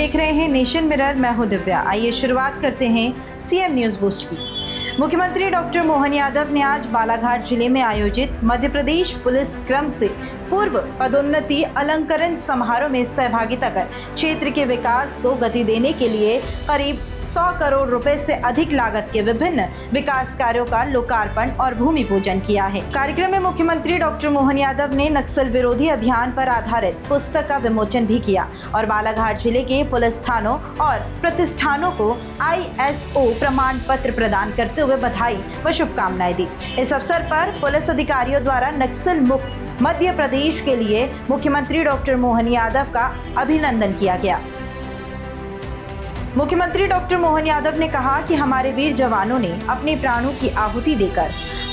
देख रहे हैं नेशन मिरर। मैं हूं दिव्या। आइए शुरुआत करते हैं सीएम न्यूज बूस्ट की। मुख्यमंत्री डॉक्टर मोहन यादव ने आज बालाघाट जिले में आयोजित मध्य प्रदेश पुलिस क्रम से पूर्व पदोन्नति अलंकरण समारोह में सहभागिता कर क्षेत्र के विकास को गति देने के लिए करीब 100 करोड़ रुपए से अधिक लागत के विभिन्न विकास कार्यों का लोकार्पण और भूमि पूजन किया है। कार्यक्रम में मुख्यमंत्री डॉक्टर मोहन यादव ने नक्सल विरोधी अभियान पर आधारित पुस्तक का विमोचन भी किया और बालाघाट जिले के पुलिस थानों और प्रतिष्ठानों को ISO प्रमाण पत्र प्रदान करते हुए बधाई व शुभकामनाएं दी। इस अवसर पर पुलिस अधिकारियों द्वारा नक्सल मुक्त मध्य प्रदेश के लिए मुख्यमंत्री डॉक्टर मोहन यादव का अभिनंदन किया गया। मुख्यमंत्री डॉक्टर मोहन यादव ने कहा कि हमारे वीर जवानों ने अपने प्राणों की आहुति देकर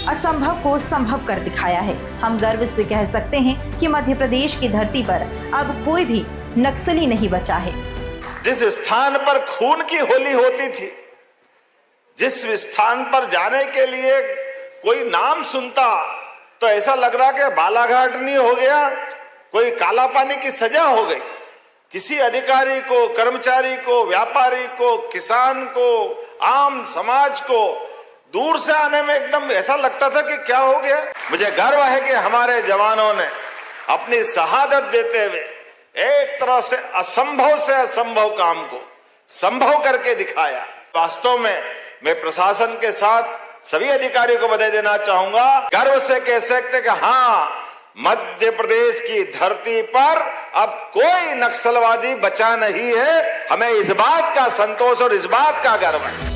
असंभव को संभव कर दिखाया है। हम गर्व से कह सकते हैं कि मध्य प्रदेश की धरती पर अब कोई भी नक्सली नहीं बचा है। जिस स्थान पर खून की होली होती थी, जिस स्थान पर जाने के लिए कोई नाम सुनता तो ऐसा लग रहा कि बालाघाट नहीं हो गया, कोई काला पानी की सजा हो गई। किसी अधिकारी को, कर्मचारी को, व्यापारी को, किसान को, आम समाज को दूर से आने में एकदम ऐसा लगता था कि क्या हो गया। मुझे गर्व है कि हमारे जवानों ने अपनी शहादत देते हुए एक तरह से असंभव काम को संभव करके दिखाया। वास्तव में मैं प्रशासन के साथ सभी अधिकारियों को बधाई देना चाहूंगा। गर्व से कह सकते कि हाँ, मध्य प्रदेश की धरती पर अब कोई नक्सलवादी बचा नहीं है। हमें इस बात का संतोष और इस बात का गर्व है।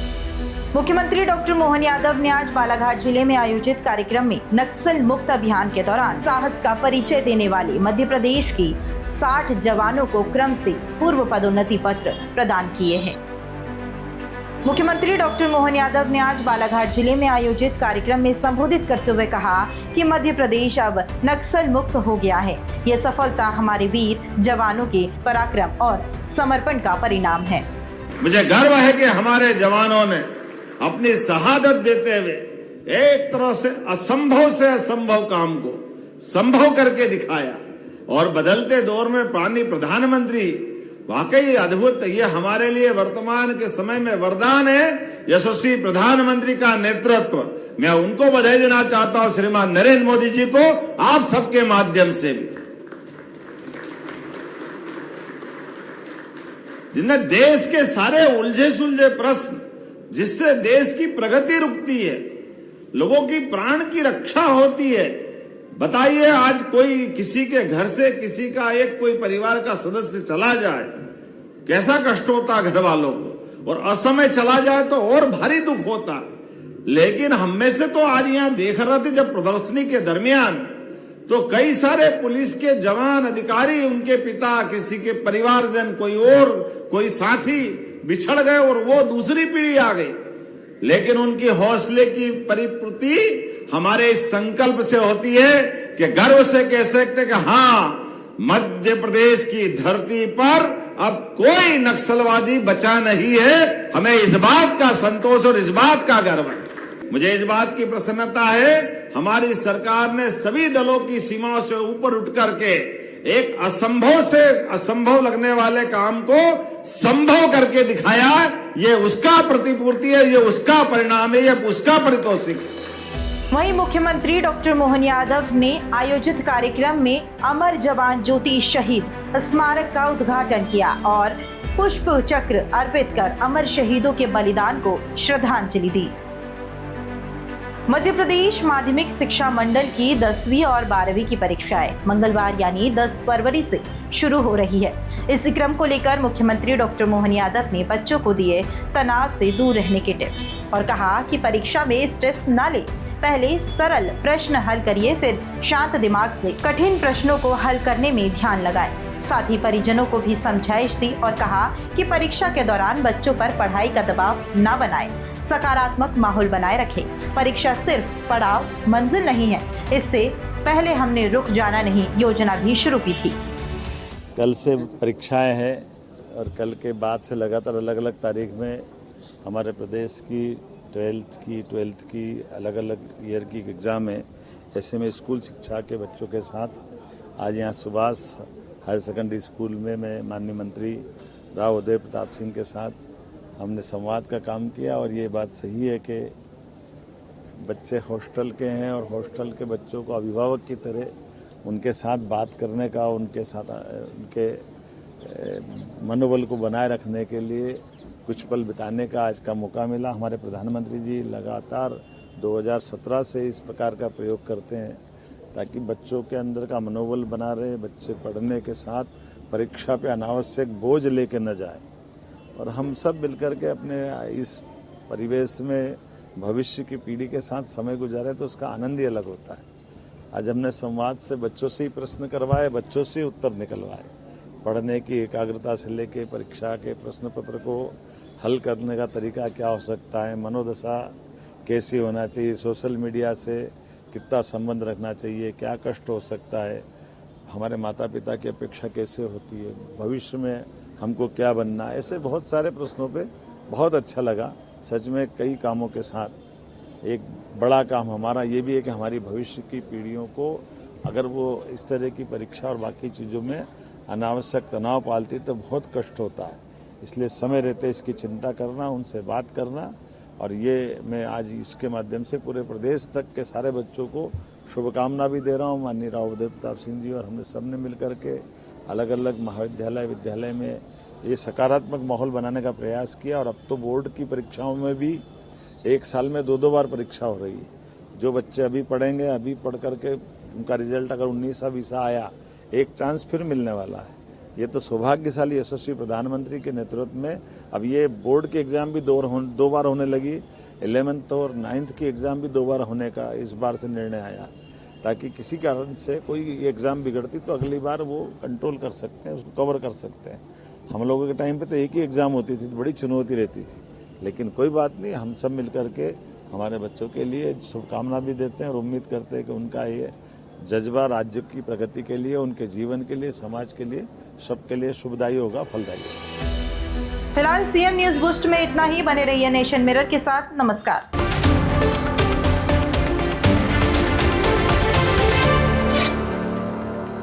मुख्यमंत्री डॉक्टर मोहन यादव ने आज बालाघाट जिले में आयोजित कार्यक्रम में नक्सल मुक्त अभियान के दौरान साहस का परिचय देने वाले मध्य प्रदेश की 60 जवानों को क्रम से पूर्व पदोन्नति पत्र प्रदान किए हैं। मुख्यमंत्री डॉक्टर मोहन यादव ने आज बालाघाट जिले में आयोजित कार्यक्रम में संबोधित करते हुए कहा कि मध्य प्रदेश अब नक्सल मुक्त हो गया है। यह सफलता हमारे वीर जवानों के पराक्रम और समर्पण का परिणाम है। मुझे गर्व है कि हमारे जवानों ने अपनी शहादत देते हुए एक तरह से असंभव काम को संभव करके दिखाया और बदलते दौर में पानी प्रधानमंत्री वाकई अद्भुत। ये हमारे लिए वर्तमान के समय में वरदान है। यशस्वी प्रधानमंत्री का नेतृत्व, मैं उनको बधाई देना चाहता हूं, श्रीमान नरेंद्र मोदी जी को, आप सबके माध्यम से भी, जिन्हें देश के सारे उलझे सुलझे प्रश्न जिससे देश की प्रगति रुकती है, लोगों की प्राण की रक्षा होती है। बताइए, आज कोई किसी के घर से किसी का एक कोई परिवार का सदस्य चला जाए, कैसा कष्ट होता घर वालों को, और असमय चला जाए तो और भारी दुख होता है। लेकिन हम में से तो आज यहां देख रहे थे जब प्रदर्शनी के दरमियान, तो कई सारे पुलिस के जवान, अधिकारी, उनके पिता, किसी के परिवारजन, कोई साथी बिछड़ गए और वो दूसरी पीढ़ी आ गई। लेकिन उनकी हौसले की परिपूर्ति हमारे इस संकल्प से होती है कि गर्व से कह सकते कि हाँ, मध्य प्रदेश की धरती पर अब कोई नक्सलवादी बचा नहीं है। हमें इस बात का संतोष और इस बात का गर्व है। मुझे इस बात की प्रसन्नता है, हमारी सरकार ने सभी दलों की सीमाओं से ऊपर उठ करके एक असंभव से असंभव लगने वाले काम को संभव करके दिखाया। ये उसका प्रतिपूर्ति है, ये उसका परिणाम है, ये उसका पारितोषिक है। वहीं मुख्यमंत्री डॉक्टर मोहन यादव ने आयोजित कार्यक्रम में अमर जवान ज्योति शहीद स्मारक का उद्घाटन किया और पुष्प चक्र अर्पित कर अमर शहीदों के बलिदान को श्रद्धांजलि दी। मध्य प्रदेश माध्यमिक शिक्षा मंडल की 10वीं और 12वीं की परीक्षाएं मंगलवार यानी 10 फरवरी से शुरू हो रही है। इस क्रम को लेकर मुख्यमंत्री डॉक्टर मोहन यादव ने बच्चों को दिए तनाव से दूर रहने के टिप्स और कहा कि परीक्षा में स्ट्रेस न ले, पहले सरल प्रश्न हल करिए, फिर शांत दिमाग से कठिन प्रश्नों को हल करने में ध्यान लगाएं। साथ ही परिजनों को भी समझाइश दी और कहा कि परीक्षा के दौरान बच्चों पर पढ़ाई का दबाव न बनाएं, सकारात्मक माहौल बनाए रखें। परीक्षा सिर्फ पड़ाव मंजिल नहीं है, इससे पहले हमने रुक जाना नहीं योजना भी शुरू की थी। कल से परीक्षाएं हैं और कल के बाद से लगातार अलग अलग तारीख में हमारे प्रदेश की 12th की अलग अलग ईयर की एग्ज़ाम है। ऐसे में स्कूल शिक्षा के बच्चों के साथ आज यहाँ सुभाष हायर सेकेंडरी स्कूल में मैं माननीय मंत्री राव उदय प्रताप सिंह के साथ हमने संवाद का काम किया और ये बात सही है कि बच्चे हॉस्टल के हैं और हॉस्टल के बच्चों को अभिभावक की तरह उनके साथ बात करने का, उनके साथ उनके मनोबल को बनाए रखने के लिए कुछ पल बिताने का आज का मौका मिला। हमारे प्रधानमंत्री जी लगातार 2017 से इस प्रकार का प्रयोग करते हैं ताकि बच्चों के अंदर का मनोबल बना रहे, बच्चे पढ़ने के साथ परीक्षा पे अनावश्यक बोझ लेके न जाए और हम सब मिलकर के अपने इस परिवेश में भविष्य की पीढ़ी के साथ समय गुजारे तो उसका आनंद ही अलग होता है। आज हमने संवाद से बच्चों से ही प्रश्न करवाए, बच्चों से ही उत्तर निकलवाए। पढ़ने की एकाग्रता से लेके परीक्षा के प्रश्न पत्र को हल करने का तरीका क्या हो सकता है, मनोदशा कैसी होना चाहिए, सोशल मीडिया से कितना संबंध रखना चाहिए, क्या कष्ट हो सकता है, हमारे माता पिता की अपेक्षा कैसे होती है, भविष्य में हमको क्या बनना है, ऐसे बहुत सारे प्रश्नों पे बहुत अच्छा लगा। सच में कई कामों के साथ एक बड़ा काम हमारा ये भी है कि हमारी भविष्य की पीढ़ियों को अगर वो इस तरह की परीक्षा और बाकी चीज़ों में अनावश्यक तनाव पालती तो बहुत कष्ट होता है। इसलिए समय रहते इसकी चिंता करना, उनसे बात करना और ये मैं आज इसके माध्यम से पूरे प्रदेश तक के सारे बच्चों को शुभकामना भी दे रहा हूँ। माननीय राव उदय प्रताप सिंह जी और हमने सबने मिलकर के अलग अलग महाविद्यालय विद्यालय में ये सकारात्मक माहौल बनाने का प्रयास किया और अब तो बोर्ड की परीक्षाओं में भी एक साल में 2-2 बार परीक्षा हो रही है। जो बच्चे अभी पढ़ेंगे, अभी पढ़ करके उनका रिजल्ट अगर 19-20 आया, एक चांस फिर मिलने वाला है। ये तो सौभाग्यशाली यशस्वी प्रधानमंत्री के नेतृत्व में अब ये बोर्ड की एग्जाम भी 2 बार होने लगी। 11th और 9th की एग्जाम भी 2 बार होने का इस बार से निर्णय आया ताकि किसी कारण से कोई एग्जाम बिगड़ती तो अगली बार वो कंट्रोल कर सकते हैं, उसको कवर कर सकते हैं। हम लोगों के टाइम पे तो एक ही एग्जाम होती थी, बड़ी चुनौती रहती थी, लेकिन कोई बात नहीं, हम सब मिलकर के हमारे बच्चों के लिए शुभकामना भी देते हैं और उम्मीद करते हैं कि उनका ये जज्बा राज्य की प्रगति के लिए, उनके जीवन के लिए, समाज के लिए, सबके लिए शुभदायी होगा, फलदायी होगा। फिलहाल सीएम न्यूज बूस्ट में इतना ही। बने रहिए नेशन मिरर के साथ। नमस्कार।